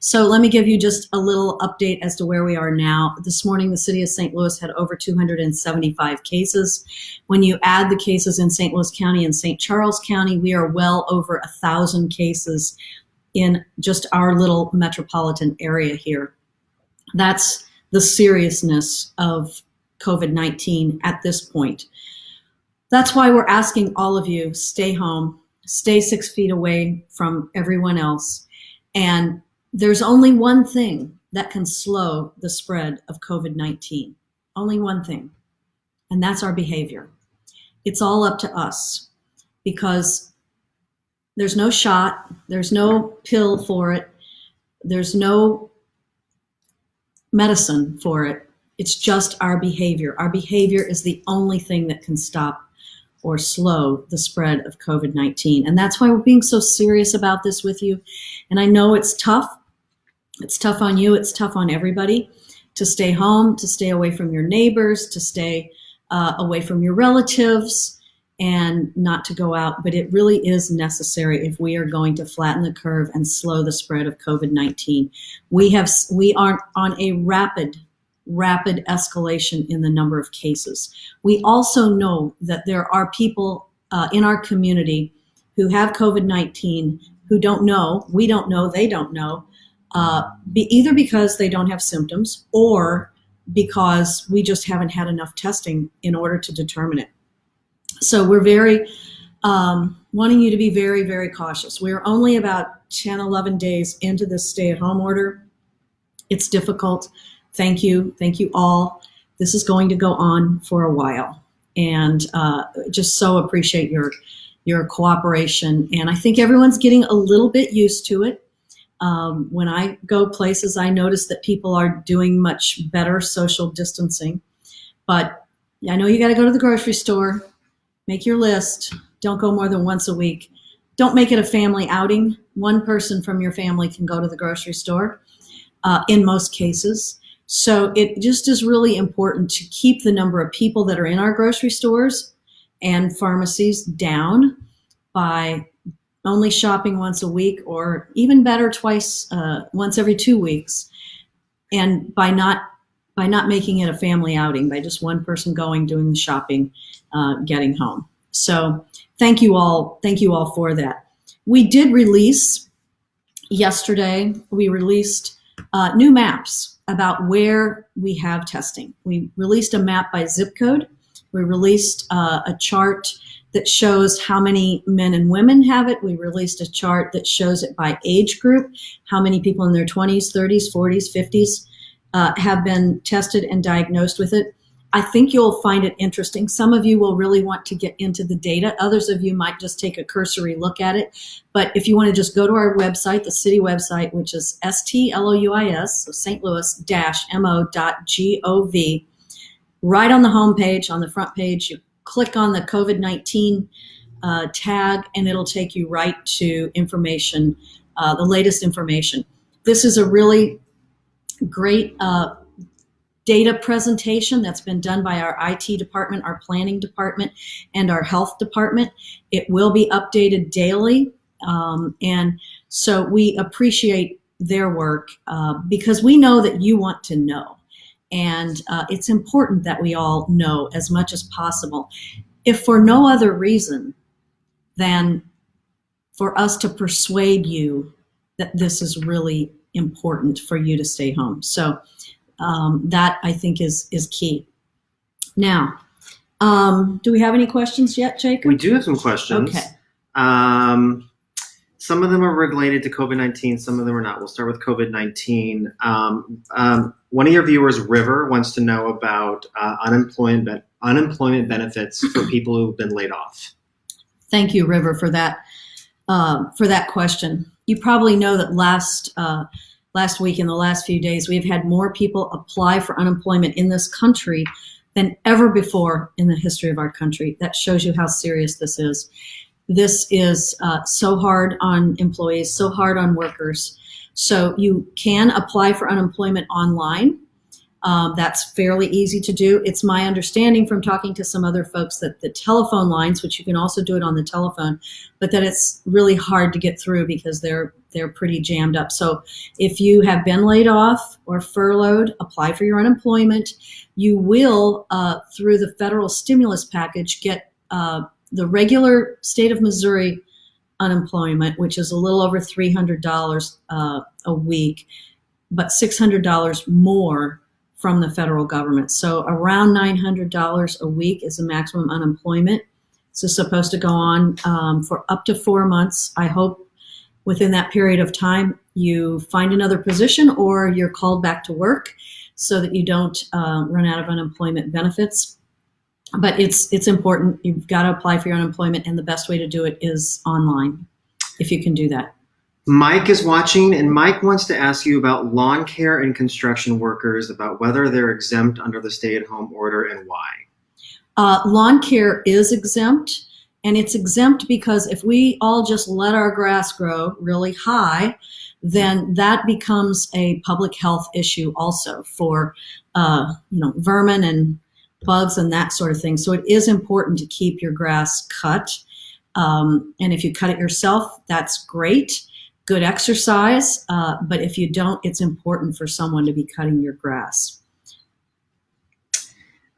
So let me give you just a little update as to where we are now. This morning, the city of St. Louis had over 275 cases. When you add the cases in St. Louis County and St. Charles County, we are well over 1,000 cases in just our little metropolitan area here. That's the seriousness of COVID-19 at this point. That's why we're asking all of you, stay home, stay 6 feet away from everyone else. And there's only one thing that can slow the spread of COVID-19. Only one thing, and that's our behavior. It's all up to us because there's no shot, there's no pill for it, there's no medicine for it. It's just our behavior. Our behavior is the only thing that can stop or slow the spread of COVID-19. And that's why we're being so serious about this with you. And I know it's tough. It's tough on you. It's tough on everybody to stay home, to stay away from your neighbors, to stay away from your relatives, and not to go out. But it really is necessary if we are going to flatten the curve and slow the spread of COVID-19. We are on a rapid escalation in the number of cases. We also know that there are people in our community who have COVID-19 who don't know, we don't know, they don't know, either because they don't have symptoms or because we just haven't had enough testing in order to determine it. So we're very wanting you to be very, very cautious. We're only about 10, 11 days into this stay-at-home order. It's difficult. Thank you all. This is going to go on for a while, and just so appreciate your cooperation. And I think everyone's getting a little bit used to it. When I go places, I notice that people are doing much better social distancing. But I know you got to go to the grocery store, make your list. Don't go more than once a week. Don't make it a family outing. One person from your family can go to the grocery store in most cases. So it just is really important to keep the number of people that are in our grocery stores and pharmacies down by only shopping once a week, or even better, once every 2 weeks, and by not making it a family outing, by just one person going, doing the shopping, getting home. So thank you all for that. We did release yesterday. We released new maps about where we have testing. We released a map by zip code. We released a chart that shows how many men and women have it. We released a chart that shows it by age group, how many people in their 20s, 30s, 40s, 50s have been tested and diagnosed with it. I think you'll find it interesting. Some of you will really want to get into the data. Others of you might just take a cursory look at it. But if you want to just go to our website, the city website, which is STLOUIS, so St. Louis-mo.gov, right on the homepage, on the front page, you click on the COVID-19 tag, and it'll take you right to information, the latest information. This is a really great data presentation that's been done by our IT department, our planning department, and our health department. It will be updated daily. And so we appreciate their work because we know that you want to know. And it's important that we all know as much as possible, if for no other reason than for us to persuade you that this is really important for you to stay home. So that, I think, is key. Now, do we have any questions yet, Jacob? We do have some questions. Okay. Some of them are related to COVID-19. Some of them are not. We'll start with COVID-19. One of your viewers, River, wants to know about unemployment benefits for people who've been laid off. Thank you, River, for that question. You probably know that last week, in the last few days, we've had more people apply for unemployment in this country than ever before in the history of our country. That shows you how serious this is. This is so hard on employees, so hard on workers. So you can apply for unemployment online. That's fairly easy to do. It's my understanding from talking to some other folks that the telephone lines, which you can also do it on the telephone, but that it's really hard to get through because they're pretty jammed up. So if you have been laid off or furloughed, apply for your unemployment. You will, through the federal stimulus package, get the regular state of Missouri unemployment, which is a little over $300 a week, but $600 more from the federal government. So around $900 a week is the maximum unemployment. So it's supposed to go on for up to 4 months. I hope within that period of time you find another position or you're called back to work so that you don't run out of unemployment benefits. But it's important. You've got to apply for your unemployment, and the best way to do it is online, if you can do that. Mike is watching, and Mike wants to ask you about lawn care and construction workers, about whether they're exempt under the stay-at-home order and why. Lawn care is exempt, and it's exempt because if we all just let our grass grow really high, then that becomes a public health issue also for vermin and bugs and that sort of thing. So it is important to keep your grass cut. And if you cut it yourself, that's great. Good exercise. But if you don't, it's important for someone to be cutting your grass.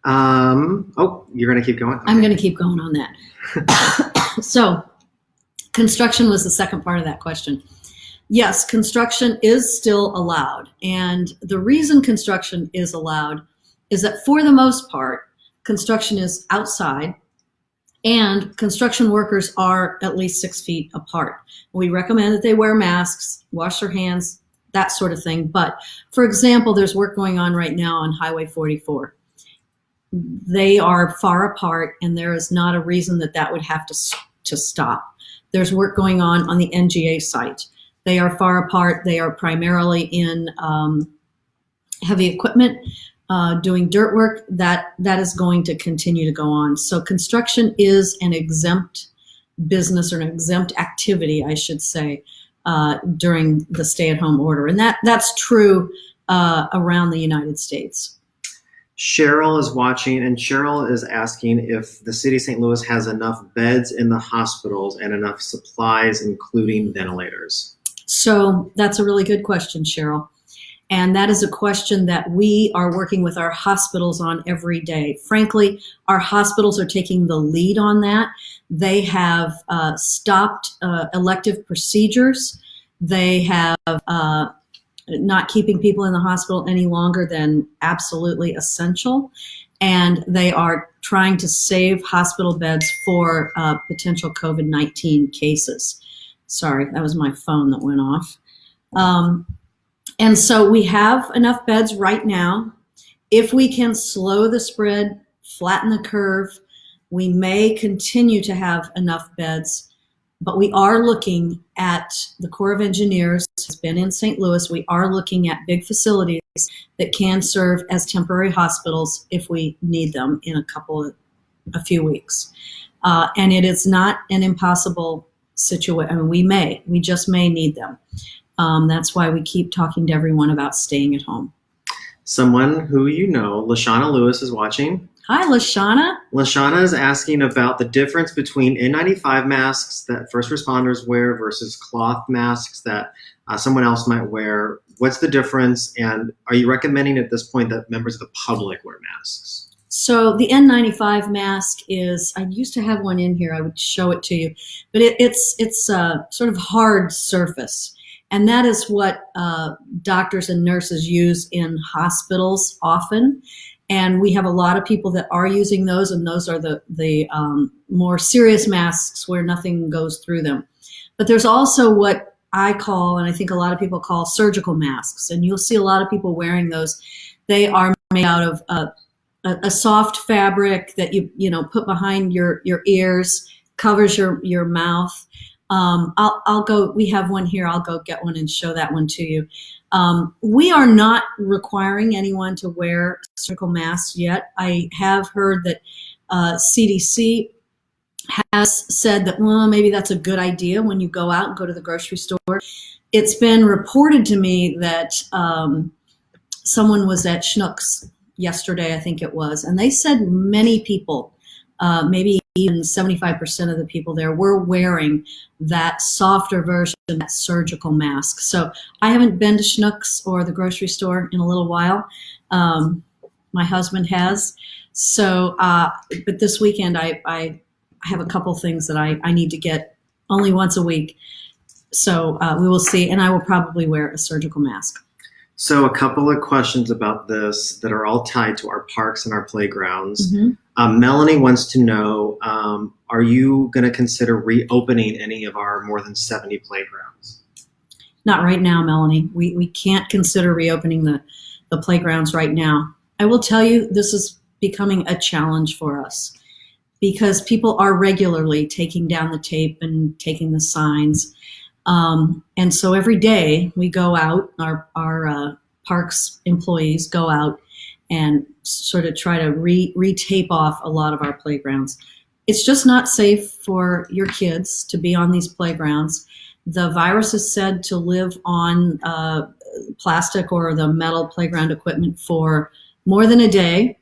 You're going to keep going? Okay. I'm going to keep going on that. So construction was the second part of that question. Yes, construction is still allowed. And the reason construction is allowed is that for the most part, construction is outside and construction workers are at least 6 feet apart. We recommend that they wear masks, wash their hands, that sort of thing. But for example, there's work going on right now on Highway 44. They are far apart and there is not a reason that would have to stop. There's work going on the NGA site. They are far apart. They are primarily in heavy equipment, doing dirt work. That is going to continue to go on. So construction is an exempt business, or an exempt activity, I should say, during the stay-at-home order. And that's true around the United States. Cheryl is watching, and Cheryl is asking if the city of St. Louis has enough beds in the hospitals and enough supplies, including ventilators. So that's a really good question, Cheryl. And that is a question that we are working with our hospitals on every day. Frankly, our hospitals are taking the lead on that. They have stopped elective procedures. They have not keeping people in the hospital any longer than absolutely essential. And they are trying to save hospital beds for potential COVID-19 cases. Sorry, that was my phone that went off. And so we have enough beds right now. If we can slow the spread, flatten the curve, we may continue to have enough beds. But we are looking at, the Corps of Engineers has been in St. Louis. We are looking at big facilities that can serve as temporary hospitals if we need them in a few weeks. And it is not an impossible situation. I mean, we just may need them. That's why we keep talking to everyone about staying at home. Someone who you know, Lashana Lewis, is watching. Hi, Lashana. Lashana is asking about the difference between N95 masks that first responders wear versus cloth masks that someone else might wear. What's the difference, and are you recommending at this point that members of the public wear masks? So the N95 mask is, I used to have one in here, I would show it to you, but it's a sort of hard surface. And that is what doctors and nurses use in hospitals often. And we have a lot of people that are using those, and those are the more serious masks where nothing goes through them. But there's also what I call, and I think a lot of people call, surgical masks. And you'll see a lot of people wearing those. They are made out of a soft fabric that you put behind your ears, covers your mouth. I'll go, we have one here. I'll go get one and show that one to you. We are not requiring anyone to wear surgical masks yet. I have heard that CDC has said that, well, maybe that's a good idea when you go out and go to the grocery store. It's been reported to me that someone was at Schnucks yesterday, I think it was, and they said many people, maybe even 75% of the people there, were wearing that softer version, that surgical mask. So I haven't been to Schnucks or the grocery store in a little while. My husband has. So, but this weekend I have a couple things that I need to get only once a week. So we will see, and I will probably wear a surgical mask. So a couple of questions about this that are all tied to our parks and our playgrounds. Mm-hmm. Melanie wants to know, are you going to consider reopening any of our more than 70 playgrounds? Not right now, Melanie. We can't consider reopening the playgrounds right now. I will tell you, this is becoming a challenge for us because people are regularly taking down the tape and taking the signs. And so every day we go out, our parks employees go out and sort of try to re-tape off a lot of our playgrounds. It's just not safe for your kids to be on these playgrounds. The virus is said to live on plastic or the metal playground equipment for more than a day.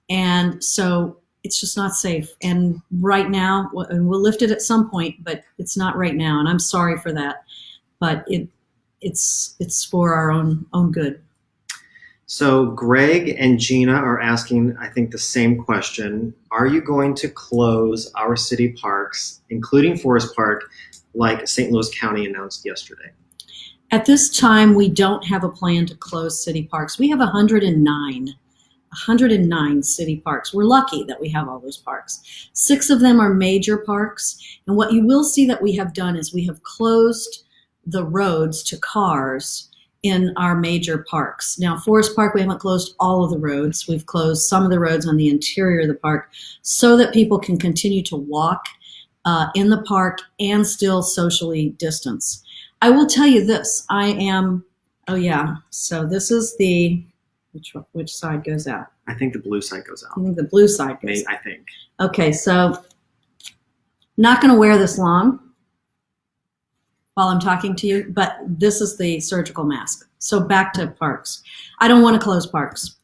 And so it's just not safe. And right now, we'll lift it at some point, but it's not right now. And I'm sorry for that, but it's for our own good. So Greg and Gina are asking, I think, the same question. Are you going to close our city parks, including Forest Park, like St. Louis County announced yesterday? At this time, we don't have a plan to close city parks. We have 109 city parks. We're lucky that we have all those parks. 6 of them are major parks. And what you will see that we have done is we have closed the roads to cars in our major parks. Now, Forest Park, we haven't closed all of the roads. We've closed some of the roads on the interior of the park so that people can continue to walk in the park and still socially distance. I will tell you this, so this is which side goes out? I think the blue side goes out. I think the blue side goes out. I think. Okay, so not going to wear this long while I'm talking to you, but this is the surgical mask. So back to parks. I don't want to close parks,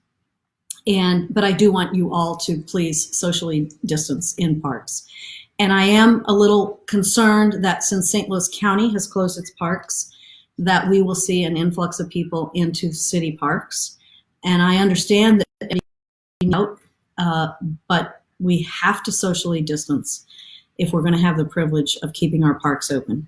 but I do want you all to please socially distance in parks. And I am a little concerned that since St. Louis County has closed its parks, that we will see an influx of people into city parks. And I understand that, but we have to socially distance if we're going to have the privilege of keeping our parks open.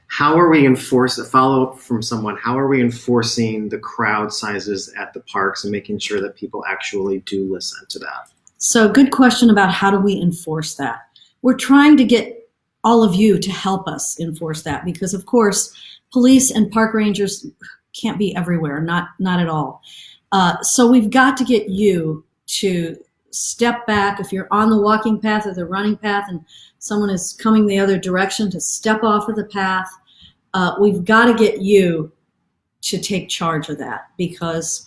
How are we enforcing, a follow-up from someone, how are we enforcing the crowd sizes at the parks and making sure that people actually do listen to that? So good question about how do we enforce that. We're trying to get all of you to help us enforce that because, of course, police and park rangers can't be everywhere, not at all. So we've got to get you to step back. If you're on the walking path or the running path and someone is coming the other direction, to step off of the path. We've got to get you to take charge of that because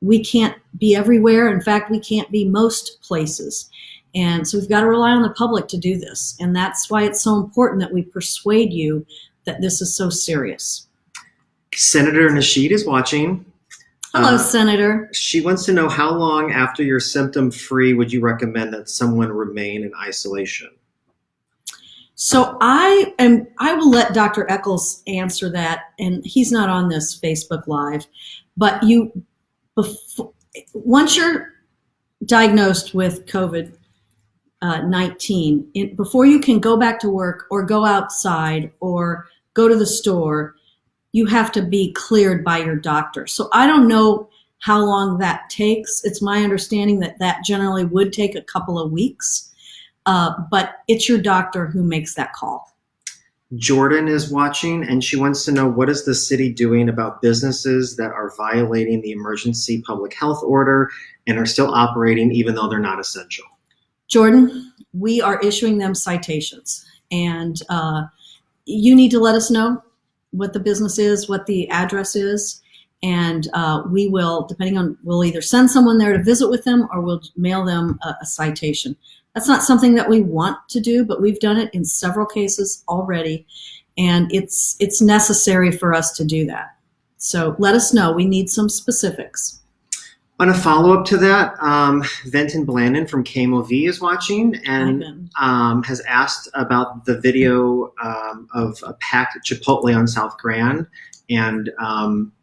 we can't be everywhere. In fact, we can't be most places. And so we've got to rely on the public to do this. And that's why it's so important that we persuade you that this is so serious. Senator Nasheed is watching. Hello, Senator. She wants to know how long after you're symptom-free would you recommend that someone remain in isolation? So I will let Dr. Eccles answer that, and he's not on this Facebook Live. But once you're diagnosed with COVID-19, before you can go back to work or go outside or go to the store, you have to be cleared by your doctor. So I don't know how long that takes. It's my understanding that generally would take a couple of weeks, but it's your doctor who makes that call. Jordan is watching, and she wants to know, what is the city doing about businesses that are violating the emergency public health order and are still operating even though they're not essential? Jordan, we are issuing them citations, and you need to let us know what the business is, what the address is, and we will, we'll either send someone there to visit with them or we'll mail them a citation. That's not something that we want to do, but we've done it in several cases already, and it's necessary for us to do that. So let us know. We need some specifics. On a follow-up to that, Venton Blandon from KMOV is watching and has asked about the video of a packed Chipotle on South Grand and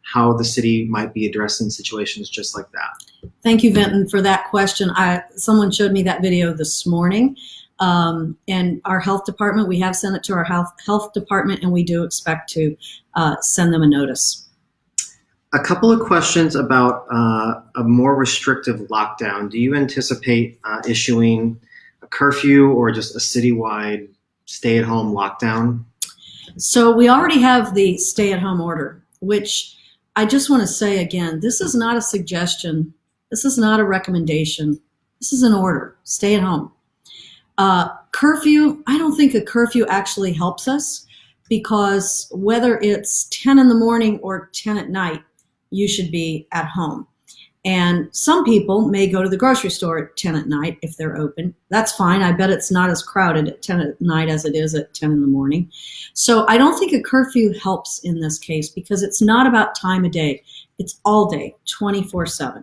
how the city might be addressing situations just like that. Thank you, Venton, for that question. Someone showed me that video this morning. And our health department, we have sent it to our health department, and we do expect to send them a notice. A couple of questions about a more restrictive lockdown. Do you anticipate issuing a curfew or just a citywide stay-at-home lockdown? So we already have the stay-at-home order, which I just want to say again, this is not a suggestion. This is not a recommendation. This is an order. Stay at home. Curfew, I don't think a curfew actually helps us, because whether it's 10 in the morning or 10 at night, you should be at home. And some people may go to the grocery store at 10 at night if they're open. That's fine. I bet it's not as crowded at 10 at night as it is at 10 in the morning. So I don't think a curfew helps in this case, because it's not about time of day. It's all day, 24/7.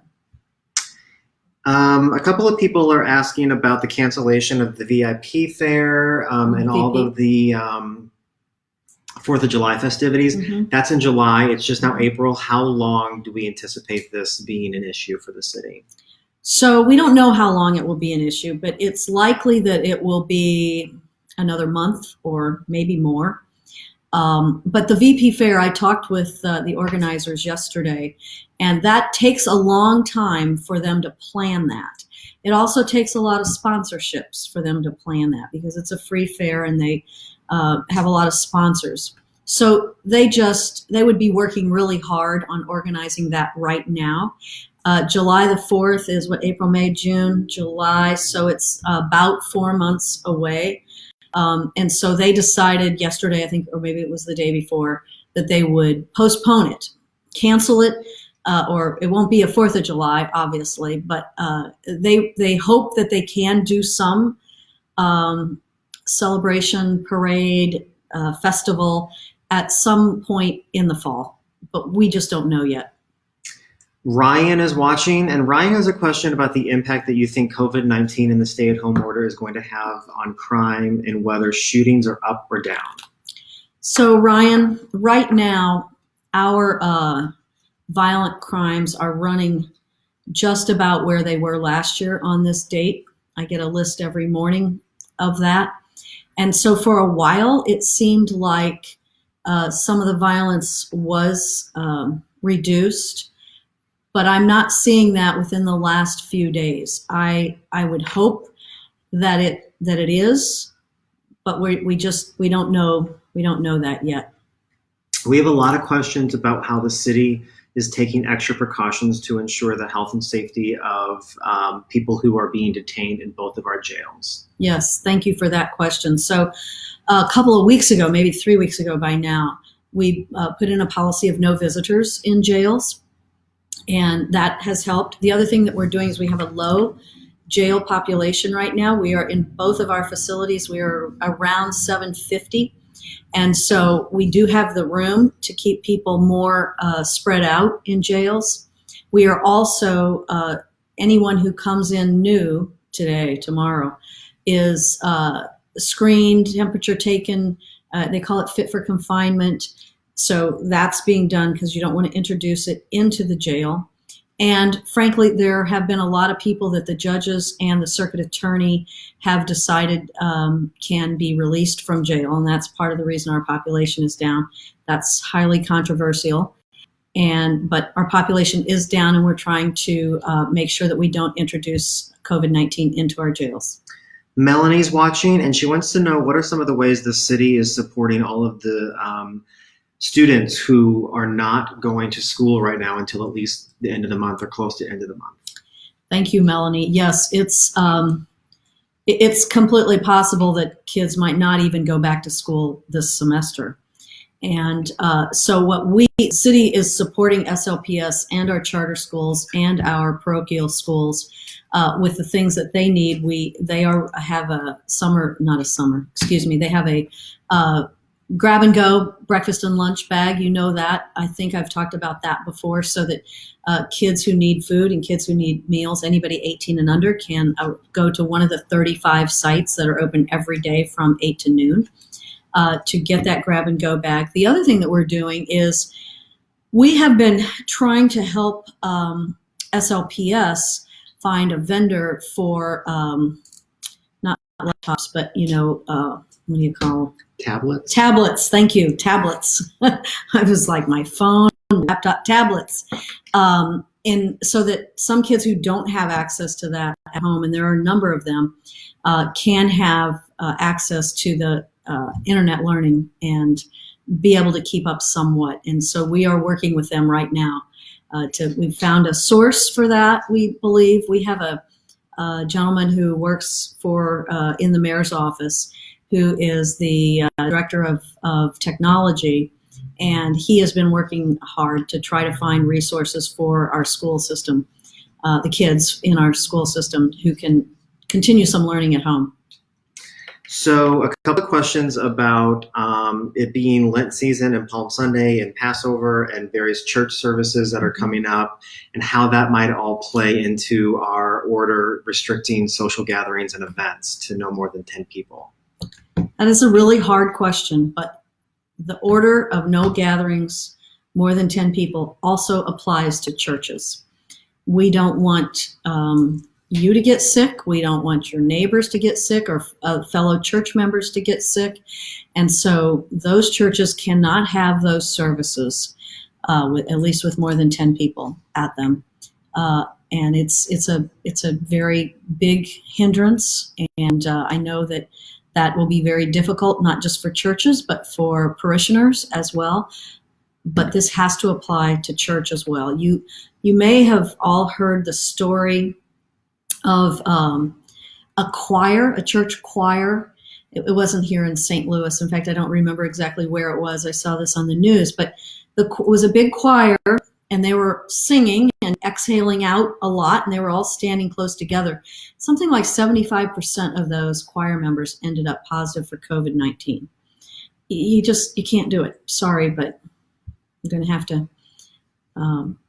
A couple of people are asking about the cancellation of the VIP fair and all of the 4th of July festivities. Mm-hmm. That's in July. It's just now April. How long do we anticipate this being an issue for the city? So we don't know how long it will be an issue, but it's likely that it will be another month or maybe more. But the VP Fair, I talked with the organizers yesterday, and that takes a long time for them to plan that. It also takes a lot of sponsorships for them to plan that, because it's a free fair and they have a lot of sponsors. So they would be working really hard on organizing that right now. July the 4th is what, April, May, June, July. So it's about 4 months away. And so they decided yesterday, I think, or maybe it was the day before, that they would postpone it, cancel it, or it won't be a 4th of July, obviously, but they hope that they can do some celebration, parade, festival at some point in the fall, but we just don't know yet. Ryan is watching, and Ryan has a question about the impact that you think COVID-19 and the stay-at-home order is going to have on crime and whether shootings are up or down. So Ryan, right now, our violent crimes are running just about where they were last year on this date. I get a list every morning of that. And so for a while, it seemed like some of the violence was reduced, but I'm not seeing that within the last few days. I would hope that it is, but we don't know that yet. We have a lot of questions about how the city is taking extra precautions to ensure the health and safety of people who are being detained in both of our jails. Yes, thank you for that question. So a couple of weeks ago, maybe 3 weeks ago by now, we put in a policy of no visitors in jails, and that has helped. The other thing that we're doing is we have a low jail population right now. We are in both of our facilities, we are around 750. And so we do have the room to keep people more spread out in jails. We are also, anyone who comes in new today, tomorrow, is screened, temperature taken. They call it fit for confinement. So that's being done because you don't want to introduce it into the jail. And frankly, there have been a lot of people that the judges and the circuit attorney have decided can be released from jail. And that's part of the reason our population is down. That's highly controversial. But our population is down, and we're trying to make sure that we don't introduce COVID-19 into our jails. Melanie's watching, and she wants to know what are some of the ways the city is supporting all of the students who are not going to school right now until at least the end of the month or close to the end of the month. Thank you, Melanie. Yes, it's completely possible that kids might not even go back to school this semester. And so the city is supporting SLPS and our charter schools and our parochial schools with the things that they need. They have a grab and go breakfast and lunch bag. You know that. I think I've talked about that before, so that kids who need food and kids who need meals, anybody 18 and under, can go to one of the 35 sites that are open every day from 8 to noon to get that grab and go bag. The other thing that we're doing is we have been trying to help SLPS find a vendor for not laptops, but what do you call them? Tablets? Tablets, thank you, tablets. I was like, my phone, laptop, tablets. And so that some kids who don't have access to that at home, and there are a number of them, can have access to the internet learning and be able to keep up somewhat. And so we are working with them right now. We've found a source for that. We believe we have a gentleman who works in the mayor's office, who is the director of technology, and he has been working hard to try to find resources for our school system, the kids in our school system who can continue some learning at home. So a couple of questions about it being Lent season and Palm Sunday and Passover and various church services that are coming up, and how that might all play into our order restricting social gatherings and events to no more than 10 people. That is a really hard question, but the order of no gatherings more than 10 people also applies to churches. We don't want you to get sick. We don't want your neighbors to get sick or fellow church members to get sick. And so those churches cannot have those services, at least with more than 10 people at them. And it's a very big hindrance. And I know that will be very difficult, not just for churches, but for parishioners as well. But this has to apply to church as well. You may have all heard the story of a church choir. It wasn't here in St. Louis. In fact, I don't remember exactly where it was. I saw this on the news, but it was a big choir, and they were singing and exhaling out a lot, and they were all standing close together. Something like 75% of those choir members ended up positive for COVID-19. You can't do it. Sorry, but I'm going to have to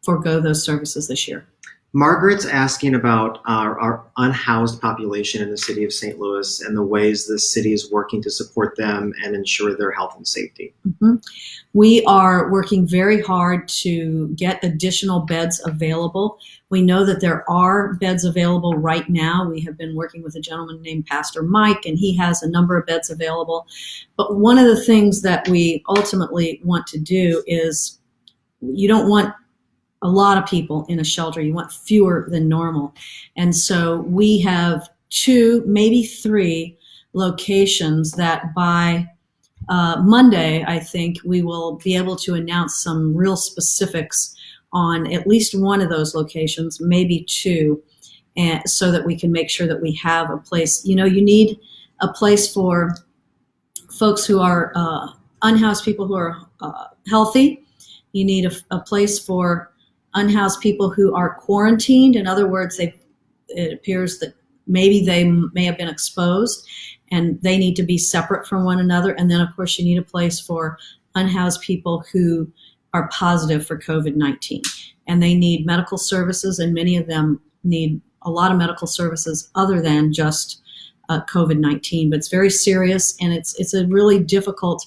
forego those services this year. Margaret's asking about our unhoused population in the city of St. Louis and the ways the city is working to support them and ensure their health and safety. Mm-hmm. We are working very hard to get additional beds available. We know that there are beds available right now. We have been working with a gentleman named Pastor Mike, and he has a number of beds available. But one of the things that we ultimately want to do is, you don't want a lot of people in a shelter. You want fewer than normal. And so we have 2, maybe 3 locations that by Monday, I think, we will be able to announce some real specifics on at least one of those locations, maybe 2, and so that we can make sure that we have a place. You need a place for folks who are unhoused people who are healthy. You need a place for unhoused people who are quarantined. In other words, it appears that maybe they may have been exposed and they need to be separate from one another. And then, of course, you need a place for unhoused people who are positive for COVID-19. And they need medical services, and many of them need a lot of medical services other than just COVID-19. But it's very serious, and it's a really difficult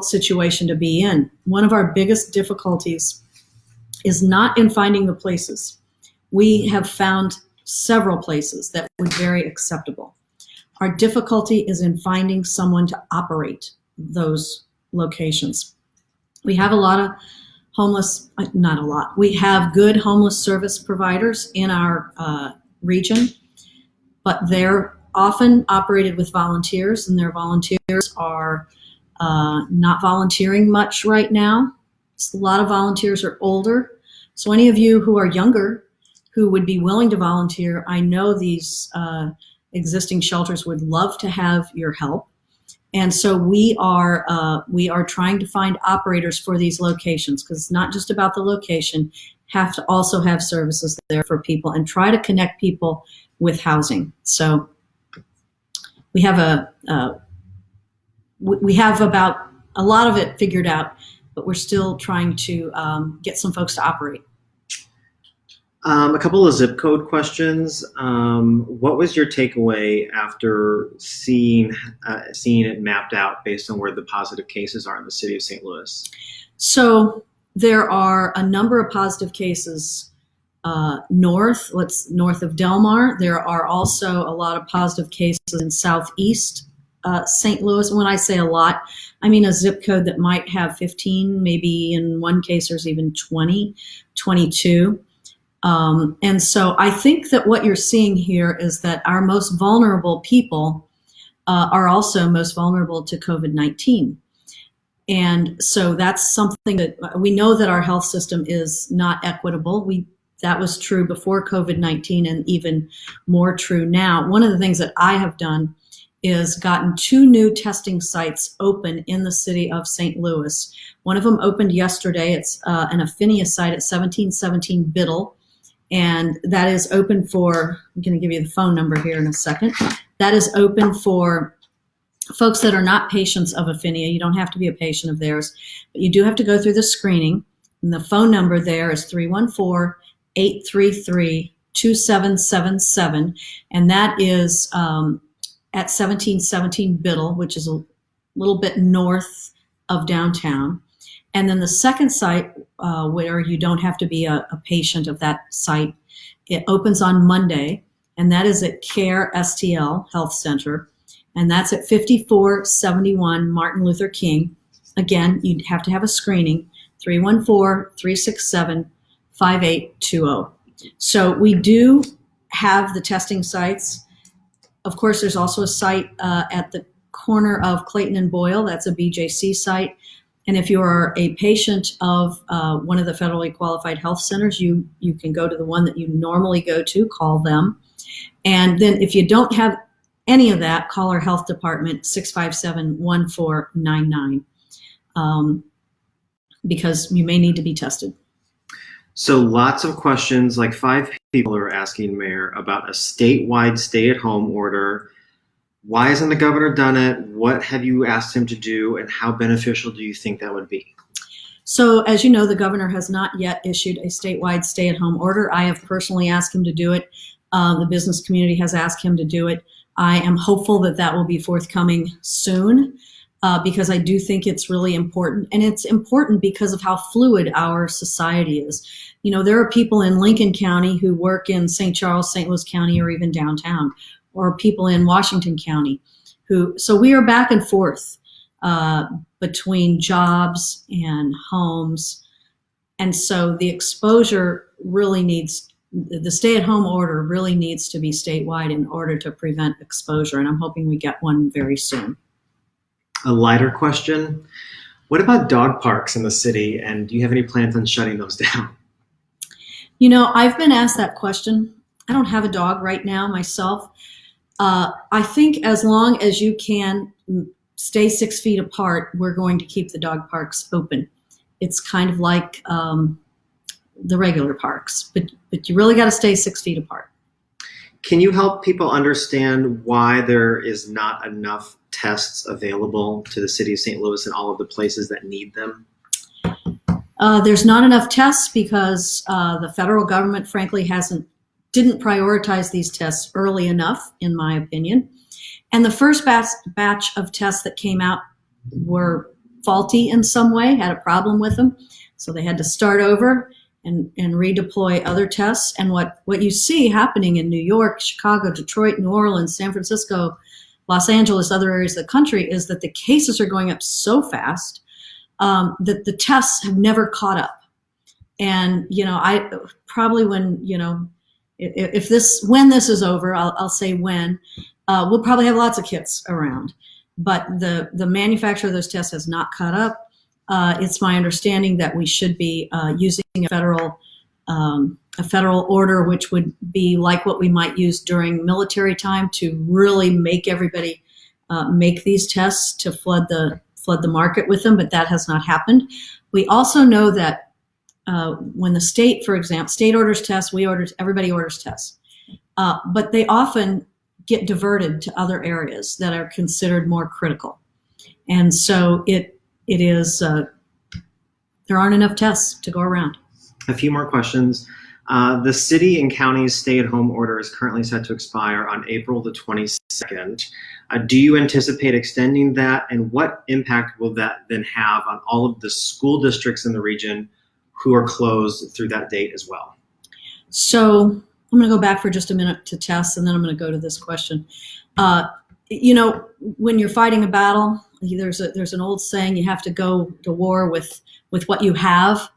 situation to be in. One of our biggest difficulties is not in finding the places. We have found several places that were very acceptable. Our difficulty is in finding someone to operate those locations. We have a lot of not a lot. We have good homeless service providers in our region, but they're often operated with volunteers, and their volunteers are not volunteering much right now. A lot of volunteers are older. So any of you who are younger who would be willing to volunteer, I know these existing shelters would love to have your help. And so we are trying to find operators for these locations, because it's not just about the location. Have to also have services there for people and try to connect people with housing. So we have we have about a lot of it figured out, but we're still trying to get some folks to operate. A couple of zip code questions. What was your takeaway after seeing it mapped out based on where the positive cases are in the city of St. Louis? So there are a number of positive cases north of Del Mar. There are also a lot of positive cases in southeast St. Louis. When I say a lot, I mean a zip code that might have 15, maybe in one case there's even 20, 22. And so I think that what you're seeing here is that our most vulnerable people are also most vulnerable to COVID-19. And so that's something that we know that our health system is not equitable. That was true before COVID-19 and even more true now. One of the things that I have done is gotten 2 new testing sites open in the city of St. Louis. One of them opened yesterday. It's an Affinia site at 1717 Biddle. And that is open for, I'm going to give you the phone number here in a second. That is open for folks that are not patients of Affinia. You don't have to be a patient of theirs, but you do have to go through the screening. And the phone number there is 314-833-2777. And that is at 1717 Biddle, which is a little bit north of downtown. And then the second site, where you don't have to be a patient of that site, it opens on Monday, and that is at CARE STL Health Center, and that's at 5471 Martin Luther King. Again, you'd have to have a screening, 314-367-5820. So we do have the testing sites. Of course, there's also a site at the corner of Clayton and Boyle. That's a BJC site. And if you are a patient of one of the federally qualified health centers, you can go to the one that you normally go to, call them. And then if you don't have any of that, call our health department, 657-1499, because you may need to be tested. So lots of questions, like 5 people are asking, Mayor, about a statewide stay-at-home order. Why hasn't the governor done it? What have you asked him to do, and how beneficial do you think that would be? So as you know, the governor has not yet issued a statewide stay-at-home order. I have personally asked him to do it. The business community has asked him to do it. I am hopeful that that will be forthcoming soon, because I do think it's really important. And it's important because of how fluid our society is. You know, there are people in Lincoln County who work in St. Charles, St. Louis County, or even downtown, or people in Washington County so we are back and forth between jobs and homes. And so the exposure really the stay-at-home order really needs to be statewide in order to prevent exposure. And I'm hoping we get one very soon. A lighter question. What about dog parks in the city, and do you have any plans on shutting those down? You know, I've been asked that question. I don't have a dog right now myself. I think as long as you can stay 6 feet apart, we're going to keep the dog parks open. It's kind of like the regular parks, but you really got to stay 6 feet apart. Can you help people understand why there is not enough tests available to the city of St. Louis and all of the places that need them? There's not enough tests because the federal government, frankly, didn't prioritize these tests early enough, in my opinion. And the first batch of tests that came out were faulty in some way, had a problem with them. So they had to start over and redeploy other tests. And what you see happening in New York, Chicago, Detroit, New Orleans, San Francisco, Los Angeles, other areas of the country, is that the cases are going up so fast that the tests have never caught up. And, you know, I probably when this is over, I'll say when, we'll probably have lots of kits around, but the manufacturer of those tests has not caught up. It's my understanding that we should be using a federal order, which would be like what we might use during military time to really make everybody make these tests to flood the market with them, but that has not happened. We also know that when the state, for example, state orders tests, everybody orders tests, but they often get diverted to other areas that are considered more critical. And so it is, there aren't enough tests to go around. A few more questions. The city and county's stay-at-home order is currently set to expire on April the 22nd. Do you anticipate extending that, and what impact will that then have on all of the school districts in the region who are closed through that date as well? So I'm going to go back for just a minute to tests, and then I'm going to go to this question. When you're fighting a battle, there's an old saying, you have to go to war with what you have.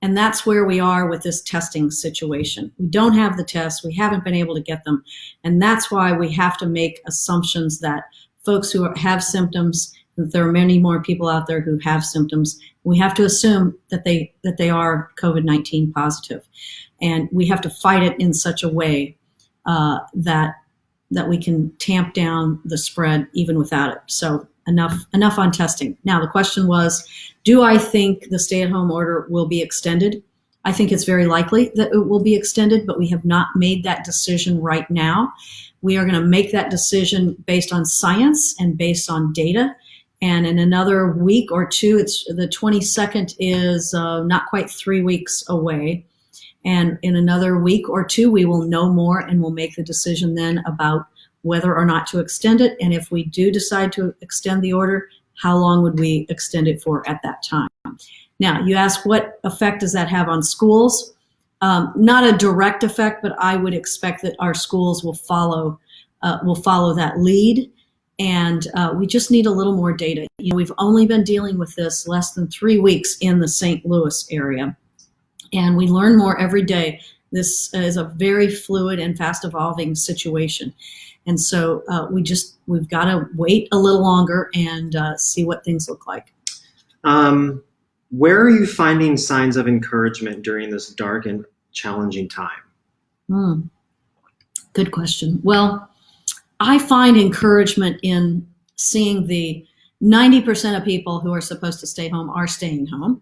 And that's where we are with this testing situation. We don't have the tests. We haven't been able to get them. And that's why we have to make assumptions that folks who have symptoms, that there are many more people out there who have symptoms. We have to assume that they are COVID-19 positive. And we have to fight it in such a way that we can tamp down the spread even without it. So enough on testing. Now, the question was, do I think the stay-at-home order will be extended? I think it's very likely that it will be extended, but we have not made that decision right now. We are going to make that decision based on science and based on data. And in another week or two, the 22nd is not quite 3 weeks away. And in another week or two, we will know more, and we'll make the decision then about whether or not to extend it. And if we do decide to extend the order, how long would we extend it for at that time? Now, you ask, what effect does that have on schools? Not a direct effect, but I would expect that our schools will follow that lead. And we just need a little more data. We've only been dealing with this less than 3 weeks in the St. Louis area. And we learn more every day. This is a very fluid and fast evolving situation. And so we've got to wait a little longer and see what things look like. Where are you finding signs of encouragement during this dark and challenging time? Good question. Well, I find encouragement in seeing the 90% of people who are supposed to stay home are staying home.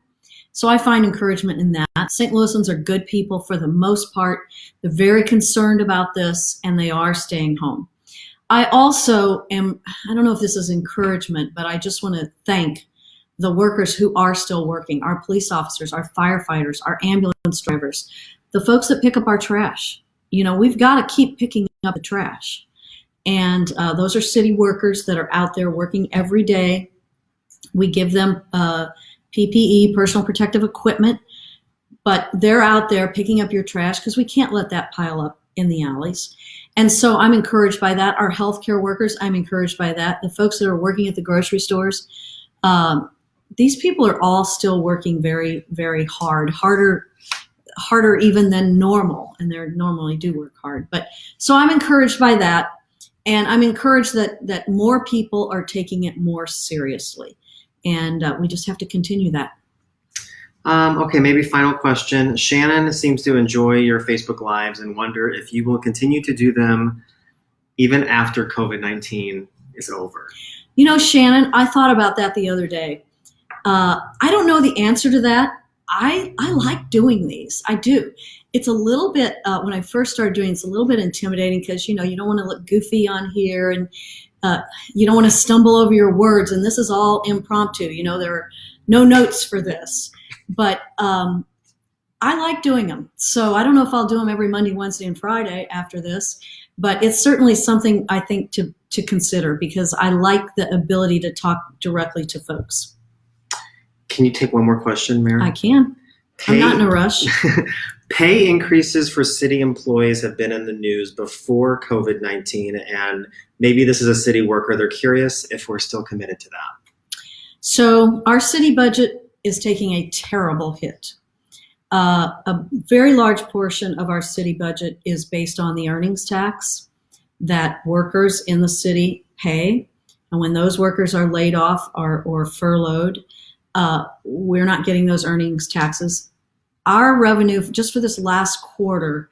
So I find encouragement in that. St. Louisans are good people for the most part. They're very concerned about this, and they are staying home. I also am, I don't know if this is encouragement, but I just want to thank the workers who are still working, our police officers, our firefighters, our ambulance drivers, the folks that pick up our trash. We've got to keep picking up the trash. And those are city workers that are out there working every day. We give them PPE, personal protective equipment, but they're out there picking up your trash because we can't let that pile up in the alleys. And so I'm encouraged by that. Our healthcare workers, I'm encouraged by that. The folks that are working at the grocery stores, these people are all still working very, very hard, harder even than normal. And they normally do work hard. But so I'm encouraged by that. And I'm encouraged that more people are taking it more seriously. And we just have to continue that. Okay, maybe final question. Shannon seems to enjoy your Facebook Lives and wonder if you will continue to do them even after COVID-19 is over. Shannon, I thought about that the other day. I don't know the answer to that. I like doing these. I do. It's a little bit, when I first started doing it, it's a little bit intimidating because, you don't want to look goofy on here, and you don't want to stumble over your words. And this is all impromptu. There are no notes for this. But I like doing them. So I don't know if I'll do them every Monday, Wednesday, and Friday after this. But it's certainly something I think to consider, because I like the ability to talk directly to folks. Can you take one more question, Mary? I can. I'm not in a rush. Pay increases for city employees have been in the news before COVID-19, and maybe this is a city worker. They're curious if we're still committed to that. So our city budget is taking a terrible hit. A very large portion of our city budget is based on the earnings tax that workers in the city pay. And when those workers are laid off or furloughed, we're not getting those earnings taxes. Our revenue just for this last quarter,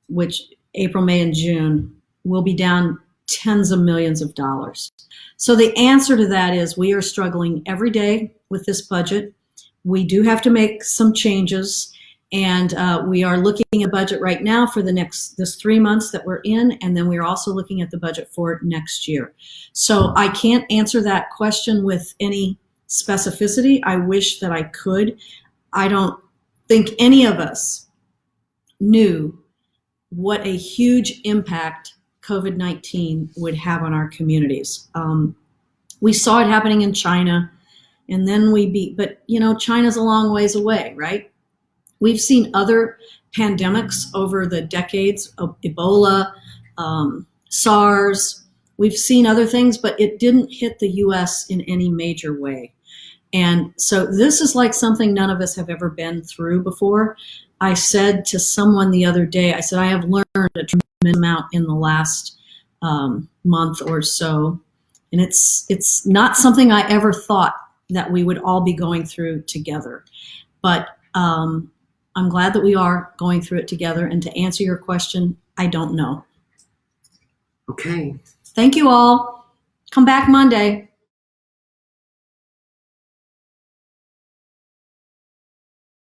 which April, May, and June, will be down tens of millions of dollars. So the answer to that is we are struggling every day with this budget. We do have to make some changes, And we are looking at budget right now for this 3 months that we're in, and then we're also looking at the budget for next year. So I can't answer that question with any specificity. I wish that I could. I don't think any of us knew what a huge impact COVID-19 would have on our communities. We saw it happening in China, and then but China's a long ways away, right? We've seen other pandemics over the decades, Ebola, SARS. We've seen other things, but it didn't hit the U.S. in any major way. And so this is like something none of us have ever been through before. I said to someone the other day, I said, I have learned a tremendous amount in the last month or so. And it's not something I ever thought that we would all be going through together. But I'm glad that we are going through it together. And to answer your question, I don't know. Okay. Thank you all. Come back Monday.